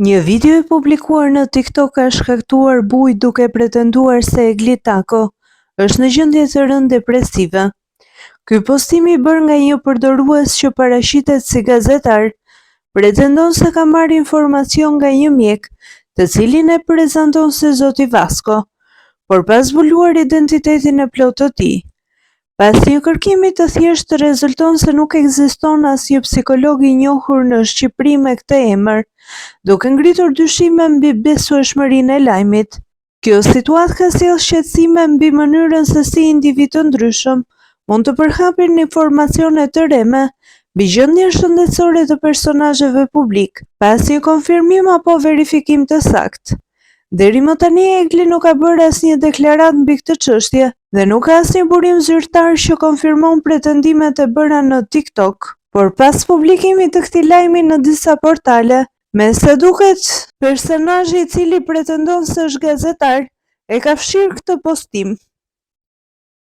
Një video i publikuar në TikTok ka shkaktuar bujë duke pretenduar se Egli Tako është në gjendje të rëndë depresive. Ky postim i bërë nga një përdorues që parashitet si gazetar, pretendon se ka marrë informacion nga një mjek, të cilin e prezanton si Zoti Vasko, por pas zbuluar identitetin e plotë të tij. Pas një kërkimi të thjeshtë rezulton se nuk ekziston asnjë psikolog i njohur në Shqipëri me këtë emër, duke ngritur dyshime mbi besueshmërinë e lajmit. Kjo situatë ka sjellë shqetësime mbi mënyrën se si individ të ndryshëm mund të përhapin informacione të rreme mbi gjendjen shëndetësore të personazheve publik, pas një konfirmim apo verifikim të saktë. Deri më tani Egli nuk ka bërë asnjë deklaratë mbi këtë çështje dhe nuk ka asnjë burim zyrtar që konfirmon pretendimet e bëra në TikTok, por pas publikimit të këtij lajmi në disa portale, me sa duket, personazhi i cili pretendon se është gazetar e ka fshirë këtë postim.